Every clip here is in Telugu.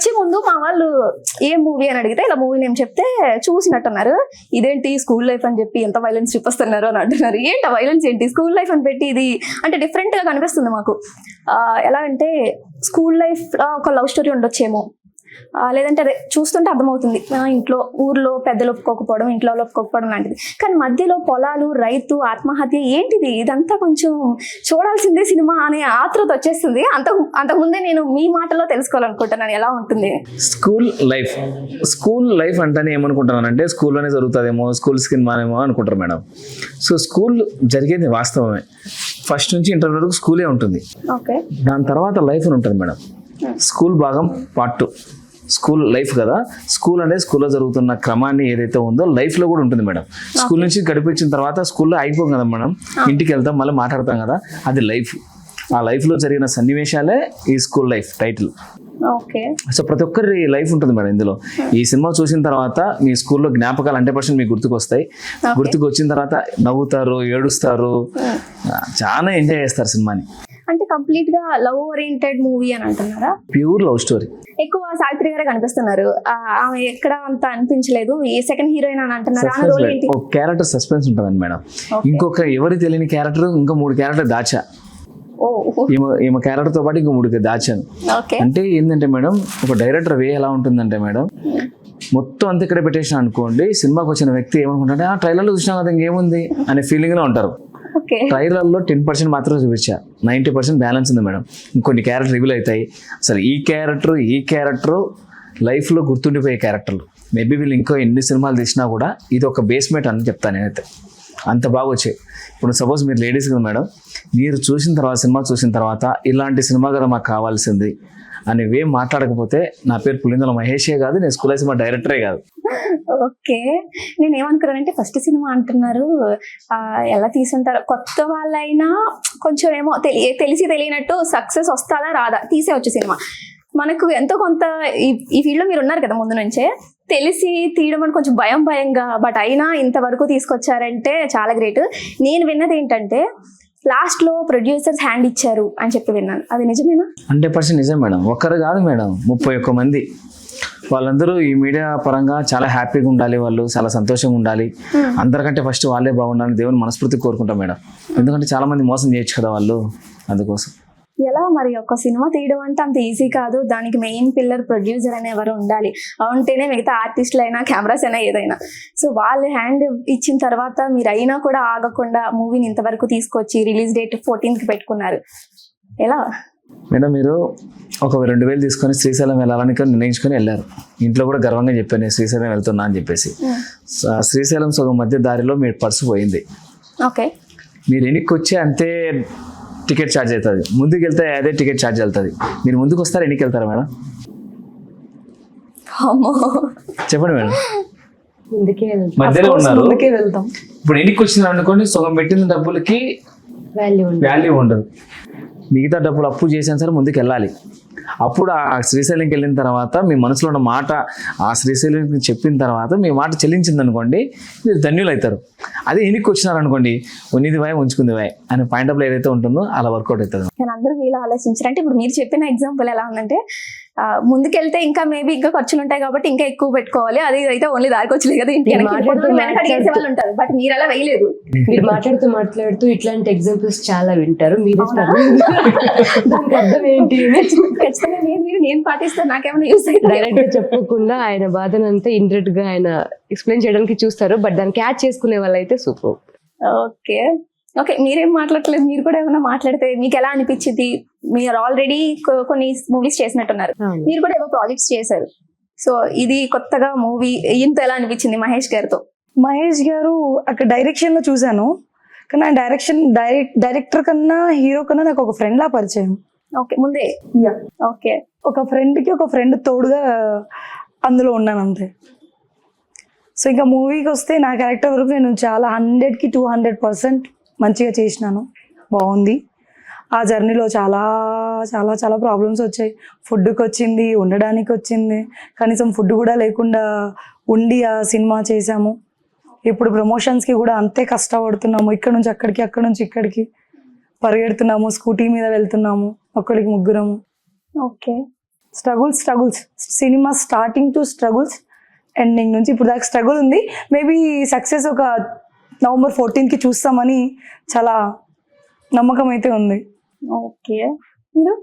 వచ్చే ముందు మా వాళ్ళు ఏ మూవీ అని అడిగితే ఇలా మూవీ నేమ్ చెప్తే చూసినట్టున్నారు. ఇదేంటి స్కూల్ లైఫ్ అని చెప్పి ఎంత వైలెన్స్ చూపిస్తున్నారు అని అంటున్నారు. ఏంటి వైలెన్స్ ఏంటి, స్కూల్ లైఫ్ అని పెట్టి ఇది అంటే డిఫరెంట్ గా కనిపిస్తుంది మాకు. ఎలా అంటే స్కూల్ లైఫ్ ఒక లవ్ స్టోరీ ఉండొచ్చేమో, లేదంటే అదే చూస్తుంటే అర్థమవుతుంది ఇంట్లో ఊర్లో పెద్దలు ఒప్పుకోకపోవడం, ఇంట్లో ఒప్పుకోకపోవడం లాంటిది. కానీ మధ్యలో పొలాలు, రైతు, ఆత్మహత్య ఏంటిది, ఇదంతా కొంచెం చూడాల్సిందే సినిమా అనే ఆతృత వచ్చేస్తుంది. అంతకుముందే నేను మీ మాటలో తెలుసుకోవాలనుకుంటున్నాను ఎలా ఉంటుంది. స్కూల్ లైఫ్ అంటేనే ఏమనుకుంటున్నానంటే స్కూల్లోనే జరుగుతుందేమో, స్కూల్ సినిమానేమో అనుకుంటారు మేడం. సో స్కూల్ జరిగేది వాస్తవమే, ఫస్ట్ నుంచి ఇంటర్ వరకు స్కూలే ఉంటుంది. ఓకే, దాని తర్వాత లైఫ్ ఉంటుంది మేడం. స్కూల్ భాగం పార్ట్ 2. స్కూల్ లైఫ్ కదా, స్కూల్ అనేది స్కూల్లో జరుగుతున్న క్రమాన్ని ఏదైతే ఉందో లైఫ్లో కూడా ఉంటుంది మేడం. స్కూల్ నుంచి గడిపించిన తర్వాత స్కూల్లో అయిపోం కదా మనం, ఇంటికి వెళ్తాం, మళ్ళీ మాట్లాడతాం కదా, అది లైఫ్. ఆ లైఫ్లో జరిగిన సన్నివేశాలే ఈ school life title. Okay, so ప్రతి ఒక్కరి లైఫ్ ఉంటుంది మేడం ఇందులో. ఈ సినిమా చూసిన తర్వాత మీ స్కూల్లో జ్ఞాపకాలు 100% మీకు గుర్తుకొస్తాయి. గుర్తుకు వచ్చిన తర్వాత నవ్వుతారు, ఏడుస్తారు, చాలా ఎంజాయ్ చేస్తారు సినిమాని. అంటే కంప్లీట్ గా లవ్ ఓరియంటెడ్ మూవీ అని అంటున్నారా? Pure love story. ఎక్కువ సావిత్రి గారే కనిపిస్తున్నారు, ఆమె ఎక్కడ అంత అనిపించలేదు. ఈ సెకండ్ హీరోయిన్ అని అంటున్నారు. ఒక క్యారెక్టర్ సస్పెన్స్ ఉంటుందండి మేడం. ఇంకొక ఎవరికి తెలియని క్యారెక్టర్, ఇంకా 3 క్యారెక్టర్ దాచా. ఈమె క్యారెక్టర్ తో పాటు ఇంకో 3 దాచాను. అంటే ఏంటంటే మేడం, ఒక డైరెక్టర్ వే ఎలా ఉంటుందంటే మేడం, మొత్తం అంతా ఇక్కడ పెట్టేసిన అనుకోండి, సినిమాకి వచ్చిన వ్యక్తి ఏమనుకుంటే ట్రైలర్లో చూసినా కదా ఇంకేముంది అనే ఫీలింగ్ లో ఉంటారు. ట్రైలర్లో 10% మాత్రం చూపించా, 90% బ్యాలెన్స్ ఉంది మేడం. ఇంకొన్ని క్యారెక్టర్ రివీల్ అవుతాయి. అసలు ఈ క్యారెక్టర్ లైఫ్లో గుర్తుండిపోయే క్యారెక్టర్లు. మేబీ వీళ్ళు ఇంకో ఎన్ని సినిమాలు తీసినా కూడా ఇది ఒక బేస్మెంట్ అని చెప్తాను నేనైతే. అంత బాగా వచ్చాయి. ఇప్పుడు సపోజ్ మీరు లేడీస్ కదా మేడం, మీరు సినిమా చూసిన తర్వాత ఇలాంటి సినిమా కదా మాకు కావాల్సింది అనేవి మాట్లాడకపోతే నా పేరు పులిందల మహేషే కాదు, నేను స్కూల్ సినిమా డైరెక్టరే కాదు. ఓకే, నేను ఏమనుకున్నానంటే ఫస్ట్ సినిమా అంటున్నారు, ఎలా తీసుంటారు, కొత్త వాళ్ళైనా కొంచెం ఏమో తెలిసి తెలియనట్టు సక్సెస్ వస్తుందా రాదా తీసేవచ్చు సినిమా. మనకు ఎంతో కొంత ఈ ఫీల్డ్ లో మీరు ఉన్నారు కదా ముందు నుంచే, తెలిసి తీయడం అని కొంచెం భయంగా, బట్ అయినా ఇంతవరకు తీసుకొచ్చారంటే చాలా గ్రేట్. నేను విన్నది ఏంటంటే లాస్ట్ లో ప్రొడ్యూసర్స్ హ్యాండ్ ఇచ్చారు అని చెప్పి విన్నాను, అది నిజమేనా? 100% నిజం మేడం. ఒక్కరు కాదు మేడం, 31 మంది. వాళ్ళందరూ ఈ మీడియా పరంగా చాలా హ్యాపీగా ఉండాలి, వాళ్ళు చాలా సంతోషంగా ఉండాలి, అందరికంటే ఫస్ట్ వాళ్ళే బాగుండాలని దేవుని మనస్ఫూర్తి కోరుకుంటాం మేడం. ఎందుకంటే చాలా మంది మోసం చేయొచ్చు కదా వాళ్ళు, అందుకోసం. ఎలా మరి ఒక సినిమా తీయడం అంటే అంత ఈజీ కాదు, దానికి మెయిన్ పిల్లర్ ప్రొడ్యూసర్ అనే ఎవరు ఉండాలి, ఉంటేనే మిగతా ఆర్టిస్టులు అయినా కెమెరాస్ అయినా ఏదైనా. సో వాళ్ళు హ్యాండ్ ఇచ్చిన తర్వాత మీరు అయినా కూడా ఆగకుండా మూవీని ఇంతవరకు తీసుకొచ్చి రిలీజ్ డేట్ 14th పెట్టుకున్నారు, ఎలా మేడం? మీరు ఒక 2,000 తీసుకొని శ్రీశైలం వెళ్ళాలని నిర్ణయించుకొని వెళ్ళారు. ఇంట్లో కూడా గర్వంగా చెప్పాను నేను శ్రీశైలం వెళ్తున్నా అని చెప్పేసి. శ్రీశైలం సగం మధ్య దారిలో మీ పర్సు పోయింది. ఓకే, మీరు వెనక్కి వచ్చి అంతే టికెట్ ఛార్జ్ అవుతుంది, ముందుకు వెళ్తే అదే టికెట్ ఛార్జ్ వెళ్తుంది. మీరు ముందుకు వస్తారా వెనక్కి వెళ్తారా మేడం? చెప్పండి మేడం. మధ్యలో ఉన్నారు, ఇప్పుడు వెనక్కి వచ్చిన అనుకోండి, సగం పెట్టిన డబ్బులకి వాల్యూ ఉండదు. మిగతా డబ్బులు అప్పు చేసాను సరే ముందుకు వెళ్ళాలి. అప్పుడు ఆ శ్రీశైలంకి వెళ్ళిన తర్వాత మీ మనసులో ఉన్న మాట ఆ శ్రీశైలంకి చెప్పిన తర్వాత మీ మాట చెల్లించింది అనుకోండి, మీరు ధన్యులు అవుతారు. అదే వెనక్కి వచ్చినారనుకోండి, ఉన్నది వాయ్ ఉంచుకుంది వాయ్ అనే పాయింట్ ఆఫ్ ఏదైతే ఉంటుందో అలా వర్కౌట్ అవుతుంది. కానీ అందరూ వీళ్ళు ఆలోచించారు. అంటే ఇప్పుడు మీరు చెప్పిన ఎగ్జాంపుల్ ఎలా ఉందంటే, ముందుకెళ్తే ఇంకా మేబీ ఇంకా ఖర్చులు ఉంటాయి కాబట్టి ఇంకా ఎక్కువ పెట్టుకోవాలి, అది అయితే ఓన్లీ దారికి వచ్చలేదు కదా, ఇంటి చేసే వాళ్ళు ఉంటారు, బట్ మీరు అలా వేయలేదు. మీరు మాట్లాడుతూ ఇట్లాంటి ఎగ్జాంపుల్స్ చాలా వింటారు. మీరు అర్థం ఏంటి? ఖచ్చితంగా నేను పాటిస్తాను, నాకేమైనా యూస్ అయితే డైరెక్ట్ గా చెప్పకుండా ఆయన బాధనంతా ఇండైరెక్ట్ గా ఆయన ఎక్స్ప్లెయిన్ చేయడానికి చూస్తారు, బట్ దాన్ని క్యాచ్ చేసుకునే వాళ్ళు అయితే సూపర్. ఓకే ఓకే, మీరేం మాట్లాడలేదు, మీరు కూడా ఏమైనా మాట్లాడితే మీకు ఎలా అనిపించింది? మీరు ఆల్రెడీ కొన్ని మూవీస్ చేసినట్టున్నారు, మీరు కూడా ఏవో ప్రాజెక్ట్స్ చేశారు. సో ఇది కొత్తగా మూవీ ఇంత ఎలా అనిపించింది మహేష్ గారితో? మహేష్ గారు అక్కడ డైరెక్షన్ లో చూసాను, కానీ డైరెక్టర్ కన్నా హీరో కన్నా నాకు ఒక ఫ్రెండ్ లా పరిచయం. ఓకే, ముందే. ఓకే, ఒక ఫ్రెండ్ తోడుగా అందులో ఉన్నాను అంతే. సో ఇంకా మూవీకి వస్తే నా క్యారెక్టర్ వరకు నేను చాలా 100కి 200% మంచిగా చేసినాను, బాగుంది. ఆ జర్నీలో చాలా చాలా చాలా ప్రాబ్లమ్స్ వచ్చాయి. ఫుడ్కి వచ్చింది, ఉండడానికి వచ్చింది, కనీసం ఫుడ్ కూడా లేకుండా ఉండి ఆ సినిమా చేసాము. ఇప్పుడు ప్రమోషన్స్కి కూడా అంతే కష్టపడుతున్నాము, ఇక్కడ నుంచి అక్కడికి, అక్కడ నుంచి ఇక్కడికి పరిగెడుతున్నాము, స్కూటీ మీద వెళ్తున్నాము, ఒక్కరికి ముగ్గురము. Okay, struggles cinema starting to struggles, ending నుంచి ఇప్పుడు దాకా స్ట్రగుల్ ఉంది. మేబీ సక్సెస్ ఒక November 14th చూస్తామని చాలా నమ్మకం అయితే ఉంది. ఓకే, మీరు?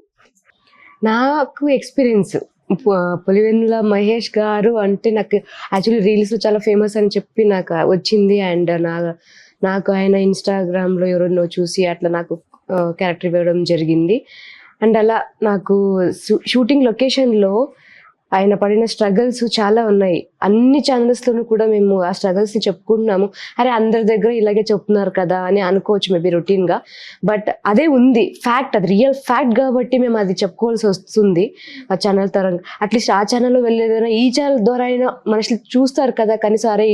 నాకు ఎక్స్పీరియన్స్ పులివెందుల మహేష్ గారు అంటే నాకు యాక్చువల్లీ రీల్స్ చాలా ఫేమస్ అని చెప్పి నాకు వచ్చింది. అండ్ నాకు ఆయన ఇన్స్టాగ్రామ్లో ఎవరినో చూసి అట్లా నాకు క్యారెక్టర్ ఇవ్వడం జరిగింది. అండ్ అలా నాకు షూటింగ్ లొకేషన్లో ఆయన పడిన స్ట్రగల్స్ చాలా ఉన్నాయి. అన్ని ఛానల్స్లోనూ కూడా మేము ఆ స్ట్రగల్స్ని చెప్పుకుంటున్నాము. అరే అందరి దగ్గర ఇలాగే చెప్తున్నారు కదా అని అనుకోవచ్చు మేబీ రొటీన్గా, బట్ అదే ఉంది ఫ్యాక్ట్, అది రియల్ ఫ్యాక్ట్ కాబట్టి మేము అది చెప్పుకోవాల్సి వస్తుంది ఆ ఛానల్ తరంగా. అట్లీస్ట్ ఆ ఛానల్లో వెళ్ళేదైనా ఈ ఛానల్ ద్వారా అయినా మనుషులు చూస్తారు కదా, కనీసం అరే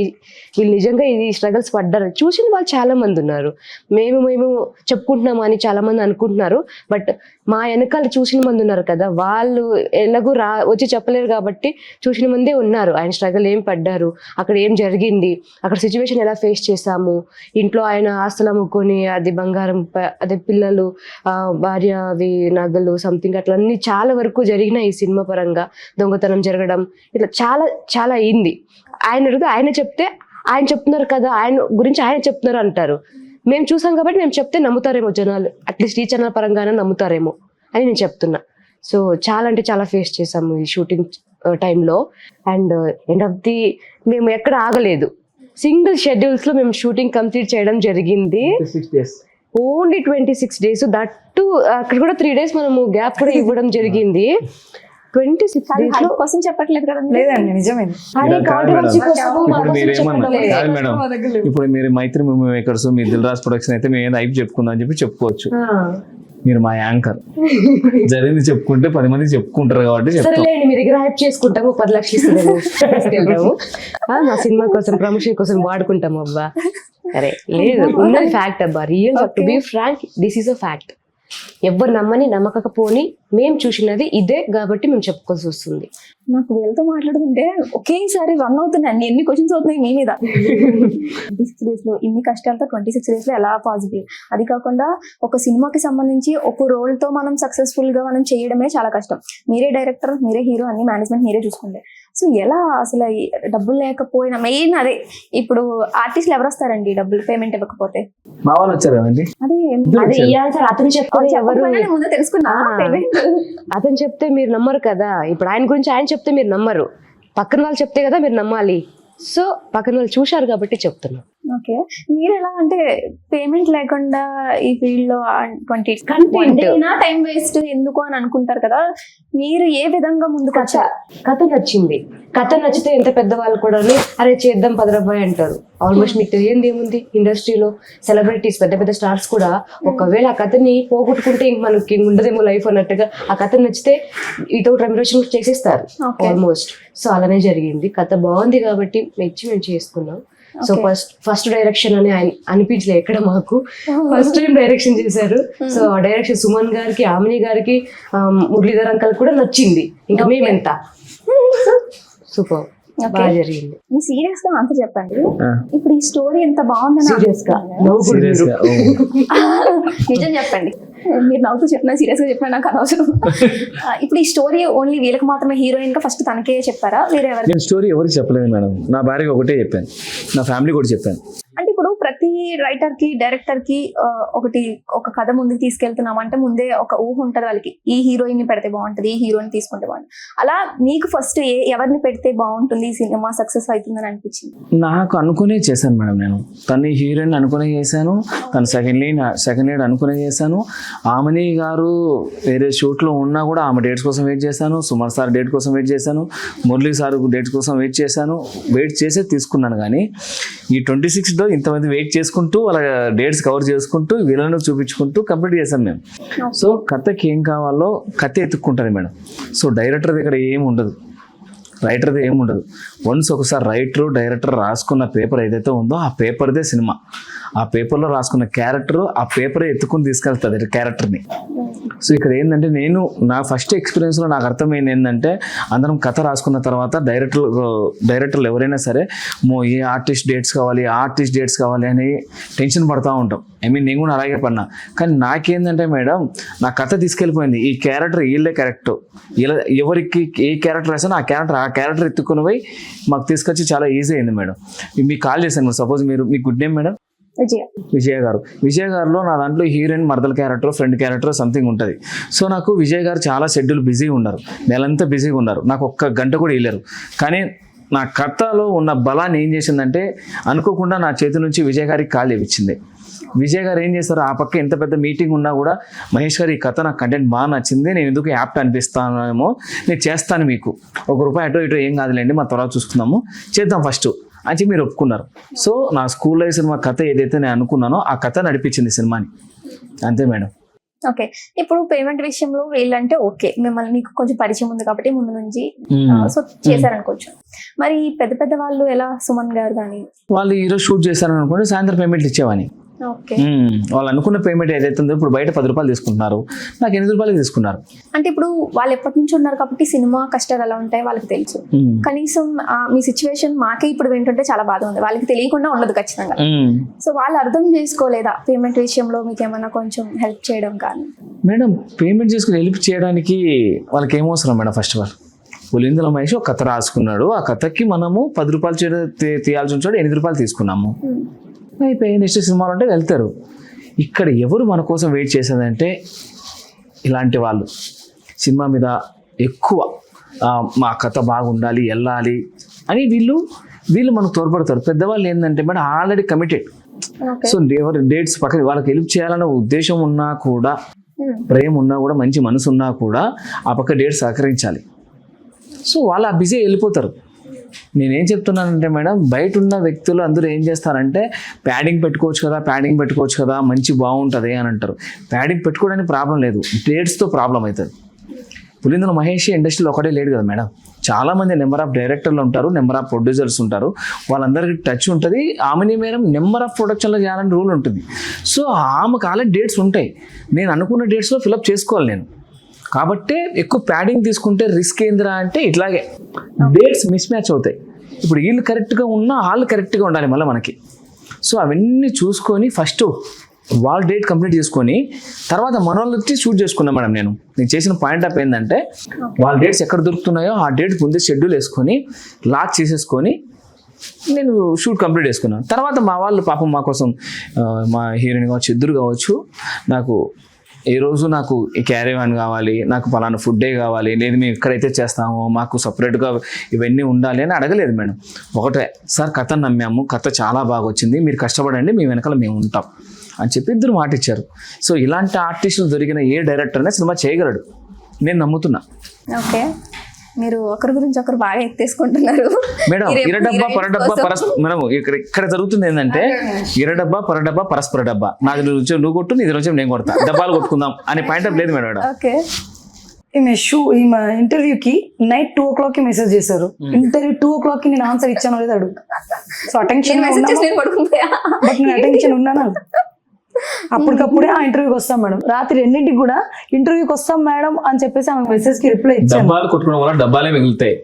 వీళ్ళు నిజంగా ఇది స్ట్రగల్స్ పడ్డారు చూసిన వాళ్ళు చాలా మంది ఉన్నారు. మేము చెప్పుకుంటున్నాము అని చాలా మంది అనుకుంటున్నారు, బట్ మా వెనకాల చూసిన మంది ఉన్నారు కదా, వాళ్ళు ఎలాగూ వచ్చి చెప్పలేరు కాబట్టి చూసిన మందే ఉన్నారు. ఆయన స్ట్రగల్ ఏం పడ్డారు, అక్కడ ఏం జరిగింది, అక్కడ సిచ్యువేషన్ ఎలా ఫేస్ చేసాము, ఇంట్లో ఆయన ఆస్తులు అమ్ముకొని అది బంగారం అదే పిల్లలు భార్య అవి నగలు సంథింగ్ అట్లా అన్ని చాలా వరకు జరిగినాయి ఈ సినిమా పరంగా. దొంగతనం జరగడం ఇట్లా చాలా చాలా అయింది. ఆయన అడిగితే ఆయన చెప్తే ఆయన చెప్తున్నారు కదా, ఆయన గురించి ఆయన చెప్తున్నారు అంటారు. మేము చూసాం కాబట్టి మేము చెప్తే నమ్ముతారేమో జనాలు, అట్లీస్ట్ ఈ ఛానల్ పరంగానే నమ్ముతారేమో అని నేను చెప్తున్నా. సో చాలా అంటే చాలా ఫేస్ చేసాము ఈ షూటింగ్ టైంలో. అండ్ ఎండ్ ఆఫ్ ది మేము ఎక్కడ ఆగలేదు, సింగిల్ షెడ్యూల్స్లో మేము షూటింగ్ కంప్లీట్ చేయడం జరిగింది. ఓన్లీ 26 days, దట్ టు అక్కడ కూడా 3 days మనము గ్యాప్ కూడా ఇవ్వడం జరిగింది. 26 days లో కోసం చెప్పట్లేదు కదా మీరు? లేదండి నిజమే. అదే కాంట్రవర్సీ కోసం ఇప్పుడు మీరు ఏమన్నా కాదు మేడం, ఇప్పుడు మీరు మైత్రి మూవీ మేకర్స్, మీ దిల్ రాజ్ ప్రొడక్షన్ అయితే మేము హైప్ చెప్పుకుందాం అని చెప్పి చెప్పుకోవచ్చు. మీరు మా యాంకర్, జరిగింది చెప్పుకుంటే 10 మంది చెప్పుకుంటారు కాబట్టి చెప్తాం. సరేలేండి, మీ దగ్గర హైప్ చేసుకుంటాము, 10 లక్షలు ఇస్తాము మా సినిమా కోసం ప్రమోషన్ కోసం వాడుకుంటాము. అబ్బా అరే లేదు, ఉన్నది ఫ్యాక్ట్ అబ్బా, real to be frank this is a fact. ఎవరు నమ్మని నమ్మకపోని మేము చూసినది ఇదే కాబట్టి మేము చెప్పుకోవాల్సి వస్తుంది. నాకు వీళ్ళతో మాట్లాడుతుంటే ఒకేసారి రన్ అవుతున్నాయి, ఎన్ని క్వశ్చన్స్ అవుతున్నాయి మీ మీద. 26 days లో ఇన్ని కష్టాలతో 26 days లో ఎలా పాసిబుల్? అది కాకుండా ఒక సినిమాకి సంబంధించి ఒక రోల్ తో మనం సక్సెస్ఫుల్ గా మనం చేయడమే చాలా కష్టం. మీరే డైరెక్టర్, మీరే హీరో, అన్ని మేనేజ్మెంట్ మీరే చూసుకుంటే సో ఎలా అసలు డబ్బులు లేకపోయినా మెయిన్ అదే. ఇప్పుడు ఆర్టిస్టులు ఎవరు వస్తారండి డబ్బులు పేమెంట్ ఇవ్వకపోతే? మా వాళ్ళు వచ్చారు కదండి. అదే ఇవ్వాలి సార్, అతను చెప్తే ఎవరు ముందే తెలుసుకున్నా పేమెంట్ అతను చెప్తే మీరు నమ్మరు కదా. ఇప్పుడు ఆయన గురించి ఆయన చెప్తే మీరు నమ్మరు, పక్కన వాళ్ళు చెప్తే కదా మీరు నమ్మాలి. సో పక్కన వాళ్ళు చూశారు కాబట్టి చెప్తున్నాం. ఓకే, మీరు ఎలా అంటే పేమెంట్ లేకుండా ఈ ఫీల్డ్ లో 20 టైం వేస్ట్ ఎందుకు అని అనుకుంటారు కదా, మీరు ఏ విధంగా ముందుకు వచ్చారు? కథ నచ్చింది, కథ నచ్చితే ఎంత పెద్దవాళ్ళు కూడా అరే చేద్దాం 10 రూపాయలు అంటారు. ఆల్మోస్ట్ మీకు తెలియంది ఏముంది, ఇండస్ట్రీలో సెలబ్రిటీస్ పెద్ద పెద్ద స్టార్స్ కూడా ఒకవేళ ఆ కథని పోగొట్టుకుంటే ఇంక మనకి ఉండదేమో లైఫ్ అన్నట్టుగా ఆ కథ నచ్చితే వితౌట్ రెమ్యునరేషన్ చేసేస్తారు ఆల్మోస్ట్. సో అలానే జరిగింది. కథ బాగుంది కాబట్టి మెచ్చి మేము చేసుకున్నాం. సో ఫస్ట్ డైరెక్షన్ అని అనిపించలే ఎక్కడ మాకు, ఫస్ట్ టైం డైరెక్షన్ చేశారు. సో ఆ డైరెక్షన్ సుమన్ గారికి, ఆమిని గారికి, మురళీధర్ అంకల్ కూడా నచ్చింది. ఇంకా మేమెంత సూపర్ బాగా జరిగింది. సీరియస్ గా ఆన్సర్ చెప్పండి. ఇప్పుడు ఈ స్టోరీ ఎంత బాగుందని సీరియస్ గా నిజం చెప్పండి. మీరు నవ్వుతూ చెప్పినా సీరియస్ గా చెప్పినా నాకు అనవసరం. ఇప్పుడు ఈ స్టోరీ ఓన్లీ వీళ్ళకి మాత్రమే, హీరోయిన్ గా ఫస్ట్ తనకే చెప్పారా వేరే ఎవరు? నేను స్టోరీ ఎవరికి చెప్పలేదు మేడం, నా భార్యకి ఒకటే చెప్పాను, నా ఫ్యామిలీ కూడా చెప్పాను. అంటే ఇప్పుడు ప్రతి రైటర్ కి డైరెక్టర్ కి ఒక కథ ముందుకు తీసుకెళ్తున్నాం అంటే ముందే ఒక ఊహ ఉంటది వాళ్ళకి, ఈ హీరోయిన్ ని పెడితే బాగుంటది, ఈ హీరోయిన్ తీసుకుంటే బాగుంటుంది. అలా మీకు ఫస్ట్ ఎవరిని పెడితే బాగుంటుంది, ఈ సినిమా సక్సెస్ అవుతుందని అనిపించింది? నాకు అనుకునే చేశాను మేడం, నేను తన హీరోయిన్ అనుకునే చేశాను, తన సెకండ్ లీడ్ అనుకునే చేశాను. ఆమెని గారు వేరే షూట్లో ఉన్నా కూడా ఆమె డేట్స్ కోసం వెయిట్ చేశాను, సుమార్ సార్ డేట్ కోసం వెయిట్ చేశాను, మురళీ సార్ డేట్స్ కోసం వెయిట్ చేశాను. వెయిట్ చేసే తీసుకున్నాను. కానీ ఈ 26లో ఇంతమంది వెయిట్ చేసుకుంటూ వాళ్ళ డేట్స్ కవర్ చేసుకుంటూ వీళ్ళను చూపించుకుంటూ కంప్లీట్ చేశాం మేము. సో కథకి ఏం కావాలో కథ ఎత్తుక్కుంటుంది మేడం. సో డైరెక్టర్ దగ్గర ఏమి ఉండదు, రైటర్ది ఏముండదు. వన్స్ ఒకసారి డైరెక్టర్ రాసుకున్న పేపర్ ఏదైతే ఉందో ఆ పేపర్దే సినిమా. ఆ పేపర్లో రాసుకున్న క్యారెక్టర్ ఆ పేపరే ఎత్తుకుని తీసుకెళ్తుంది క్యారెక్టర్ని. సో ఇక్కడ ఏంటంటే నేను నా ఫస్ట్ ఎక్స్పీరియన్స్లో నాకు అర్థమైంది ఏంటంటే అందరం కథ రాసుకున్న తర్వాత డైరెక్టర్లు ఎవరైనా సరే ఏ ఆర్టిస్ట్ డేట్స్ కావాలి అని టెన్షన్ పడుతూ ఉంటాం. నేను కూడా అలాగే పడినా. కానీ నాకేంటంటే మేడం నా కథ తీసుకెళ్ళిపోయింది. ఈ క్యారెక్టర్ వీళ్ళే కరెక్ట్, ఇలా ఎవరికి ఏ క్యారెక్టర్ రాసినా ఆ క్యారెక్టర్ ఎత్తుకుని పోయి మాకు తీసుకొచ్చి చాలా ఈజీ అయింది మేడం. మీకు కాల్ చేశాను, సపోజ్ మీ గుడ్ నేమ్ మేడం? విజయ్ గారిలో నా దాంట్లో హీరోయిన్ మరదల క్యారెక్టర్, ఫ్రెండ్ క్యారెక్టర్ సంథింగ్ ఉంటుంది. సో నాకు విజయ్ గారు చాలా షెడ్యూల్ బిజీగా ఉన్నారు, నెలంతా బిజీగా ఉన్నారు, నాకు ఒక్క గంట కూడా వెళ్ళారు. కానీ నా కథలో ఉన్న బలాన్ని ఏం చేసిందంటే అనుకోకుండా నా చేతి నుంచి విజయ్ గారికి కాల్ ఇచ్చింది. విజయ్ గారు ఏం చేస్తారు, ఆ పక్క ఎంత పెద్ద మీటింగ్ ఉన్నా కూడా మహేష్ గారు ఈ కథ నాకు కంటెంట్ బాగా నచ్చింది, నేను ఎందుకు యాప్ట్ అనిపిస్తానేమో, నేను చేస్తాను, మీకు ₹1 అటో ఇటో ఏం కాదులేండి, మా తర్వాత చూసుకుందాము, చేద్దాం ఫస్ట్ అని చెప్పి మీరు ఒప్పుకున్నారు. సో నా స్కూల్ లైఫ్ సినిమా కథ ఏదైతే నేను అనుకున్నానో ఆ కథ నడిపించింది సినిమాని. అంతే మేడం. ఓకే, ఇప్పుడు పేమెంట్ విషయంలో వీళ్ళంటే ఓకే, మిమ్మల్ని మీకు కొంచెం పరిచయం ఉంది కాబట్టి ముందు నుంచి సో చేశారనుకోవచ్చు. మరి పెద్ద పెద్ద వాళ్ళు ఎలా, సుమన్ గారు కానీ వాళ్ళు ఈరోజు షూట్ చేశారని అనుకోండి, సాయంత్రం పేమెంట్లు ఇచ్చేవాని. ఓకే, వాళ్ళు అనుకున్న పేమెంట్ ఏదైతే ఉందో ఇప్పుడు బయట ₹10 తీసుకుంటున్నారు, నాకు ₹8 తీసుకున్నారు. అంటే ఇప్పుడు వాళ్ళు ఎప్పటి నుంచి ఉన్నారు కాబట్టి సినిమా కష్టాలు ఎలా ఉంటాయి వాళ్ళకి తెలుసు. కనీసం మీ సిచ్యువేషన్ మాకే ఇప్పుడు వింటుంటే చాలా బాధ ఉంది, వాళ్ళకి తెలియకుండా ఉండదు ఖచ్చితంగా. సో వాళ్ళు అర్థం చేసుకోలేదా పేమెంట్ విషయంలో మీకు ఏమన్నా కొంచెం హెల్ప్ చేయడం కానీ? మేడం పేమెంట్ చేసుకుని హెల్ప్ చేయడానికి వాళ్ళకి ఏమవసరం madam? First of all Pulivendula Mahesh ఒక కథ రాసుకున్నాడు, ఆ కథకి మనము ₹10 తీయాల్సి వచ్చాడు, ₹8 తీసుకున్నాము, అయిపోయి నెక్స్ట్ సినిమాలు అంటే వెళ్తారు. ఇక్కడ ఎవరు మన కోసం వెయిట్ చేసేదంటే ఇలాంటి వాళ్ళు సినిమా మీద ఎక్కువ మా కథ బాగుండాలి, వెళ్ళాలి అని వీళ్ళు మనకు తోడ్పడతారు. పెద్దవాళ్ళు ఏంటంటే మేడం ఆల్రెడీ కమిటెడ్. సో ఎవరి డేట్స్ పక్కన వాళ్ళకి హెల్ప్ చేయాలనే ఉద్దేశం ఉన్నా కూడా, ప్రేమ ఉన్నా కూడా, మంచి మనసు ఉన్నా కూడా ఆ పక్క డేట్స్ సహకరించాలి. సో వాళ్ళు ఆ బిజీ వెళ్ళిపోతారు. నేనేం చెప్తున్నానంటే మేడం, బయట ఉన్న వ్యక్తులు అందరూ ఏం చేస్తారంటే ప్యాడింగ్ పెట్టుకోవచ్చు కదా మంచి బాగుంటుంది అని అంటారు. ప్యాడింగ్ పెట్టుకోవడానికి ప్రాబ్లం లేదు, డేట్స్తో ప్రాబ్లం అవుతుంది. పులివెందుల మహేష్ ఇండస్ట్రీలో ఒకటే లేడు కదా మేడం, చాలామంది నెంబర్ ఆఫ్ డైరెక్టర్లు ఉంటారు, నెంబర్ ఆఫ్ ప్రొడ్యూసర్స్ ఉంటారు, వాళ్ళందరికీ టచ్ ఉంటుంది. ఆమెని మేడం నెంబర్ ఆఫ్ ప్రొడక్షన్లో చేయాలని రూల్ ఉంటుంది. సో ఆమెకు ఆల్రెడీ డేట్స్ ఉంటాయి, నేను అనుకున్న డేట్స్లో ఫిలప్ చేసుకోవాలి నేను. కాబట్టి ఎక్కువ ప్యాడింగ్ తీసుకుంటే రిస్క్ ఏందిరా అంటే ఇట్లాగే డేట్స్ మిస్ మ్యాచ్ అవుతాయి. ఇప్పుడు వీళ్ళు కరెక్ట్గా ఉన్నా వాళ్ళు కరెక్ట్గా ఉండాలి మళ్ళీ మనకి. సో అవన్నీ చూసుకొని ఫస్ట్ వాళ్ళ డేట్ కంప్లీట్ చేసుకొని తర్వాత మన వాళ్ళకి షూట్ చేసుకున్నాం మేడం. నేను చేసిన పాయింట్ ఆఫ్ ఏంటంటే వాళ్ళ డేట్స్ ఎక్కడ దొరుకుతున్నాయో ఆ డేట్ ముందే షెడ్యూల్ వేసుకొని లాక్ చేసేసుకొని నేను షూట్ కంప్లీట్ చేసుకున్నాను. తర్వాత మా వాళ్ళు పాపం మా కోసం మా హీరోయిన్ కావచ్చు, ఇద్దరు కావచ్చు, నాకు ఏ రోజు నాకు ఈ క్యారీ వ్యాన్ కావాలి, నాకు పలానా ఫుడ్డే కావాలి, లేదు మేము ఎక్కడైతే చేస్తామో మాకు సపరేట్గా ఇవన్నీ ఉండాలి అని అడగలేదు మేడం. ఒకటే, సార్ కథ నమ్మాము, కథ చాలా బాగా వచ్చింది, మీరు కష్టపడండి, మీ వెనకాల మేము ఉంటాం అని చెప్పి ఇద్దరు మాట ఇచ్చారు. సో ఇలాంటి ఆర్టిస్టులు దొరికిన ఏ డైరెక్టర్నే సినిమా చేయగలడు, నేను నమ్ముతున్నా. ఓకే, మీరు ఒకరి గురించి ఒకరు బాగా ఎత్తేసుకుంటున్నారు మేడం. ఇరడబ్బా పరడబ్బా మనం ఇక్కడ జరుగుతుంది ఏంటంటే ఇరడబ్బా పరడబ్బా పరస్పర డబ్బా, నాకు నువ్వు కొట్టు, నీ వచ్చి నేను కొడతా, డబ్బాలు కొట్టుకుందాం అనే పాయింట్ ఆఫ్ లేదు మేడం. ఓకే, ఈమె ఇంటర్వ్యూకి నైట్ 2 o'clock మెసేజ్ చేశారు. ఇంటర్వ్యూ 2 o'clock నేను ఆన్సర్ ఇచ్చాను లేదు అడుగు. సో అటెన్షన్ బట్ నేను అటెన్షన్ ఉన్నాను. అప్పటికప్పుడే ఆ ఇంటర్వ్యూకి వస్తాం మేడం, రాత్రి 2ంటికి కూడా ఇంటర్వ్యూకి వస్తాం మేడం అని చెప్పేసి ఆమె మెసేజ్ కి రిప్లై ఇచ్చాను. డబ్బాలు కొట్టుకోవడం వల్ల డబ్బాలే మిగులుతాయి,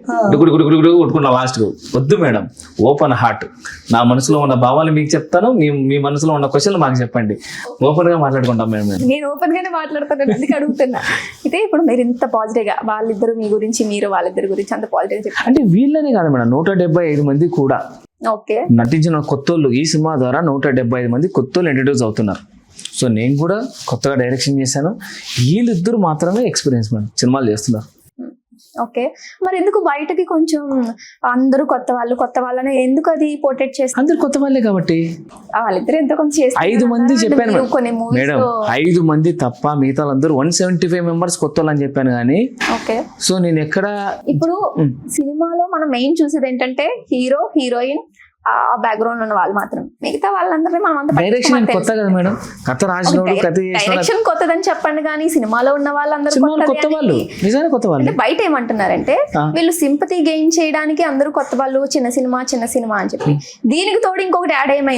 కొట్టుకున్నా లాస్ట్ వద్దు మేడం. ఓపెన్ హార్ట్, నా మనసులో ఉన్న భావాలు మీకు చెప్తాను, మీ మనసులో ఉన్న క్వశ్చన్లు మాకు చెప్పండి, ఓపెన్ గా మాట్లాడుకుంటాం మేడం. నేను ఓపెన్ గానే మాట్లాడుతాను, అందుకే అడుగుతున్నా. అయితే ఇప్పుడు మీరు ఇంత పాజిటివ్ గా వాళ్ళిద్దరు మీ గురించి, మీరు వాళ్ళిద్దరి గురించి అంత పాజిటివ్ గా చెప్పారు అంటే వీళ్ళనే కాదు మేడం, 175 మంది కూడా ఓకే నటించిన కొత్తోళ్ళు ఈ సినిమా ద్వారా 175 మంది కొత్తోళ్ళు ఇంట్రడ్యూస్ అవుతున్నారు. సో నేను కూడా కొత్తగా డైరెక్షన్ చేశాను, వీళ్ళిద్దరు మాత్రమే ఎక్స్పీరియన్స్ మేడం సినిమాలు చేస్తున్నారు. ఓకే, మరి ఎందుకు బయటకి కొంచెం అందరూ కొత్త వాళ్ళనే ఎందుకు అది పోర్ట్రేట్ చేస్తారు? అందరు కొత్త వాళ్ళే కాబట్టి వాళ్ళిద్దరు ఎంతో కొంచెం 5 మంది చెప్పాను మేడం, 5 మంది తప్ప మిగతా వాళ్ళందరూ 175 మెంబర్స్ కొత్త వాళ్ళు అని చెప్పాను కానీ. ఓకే, సో నేను ఎక్కడ ఇప్పుడు సినిమాలో మనం మెయిన్ చూసేది ఏంటంటే హీరో, హీరోయిన్, ఆ బ్యాక్గ్రౌండ్ ఉన్న వాళ్ళు మాత్రం, మిగతా వాళ్ళందరినీ మనం అంత డైరెక్షన్ కొత్త కదా మేడం, కథ రాసినోడు కథ డైరెక్షన్ కొత్తదని చెప్పండి కానీ సినిమాలో ఉన్న వాళ్ళందరూ కొత్త వాళ్ళు, నిజంగా కొత్త వాళ్ళు. బయట ఏమంటున్నారంటే వీళ్ళు సింపతి గెయిన్ చేయడానికి అందరూ కొత్త వాళ్ళు, చిన్న సినిమా అని చెప్పి. దీనికి తోడు ఇంకొకటి యాడ్ ఏమైంది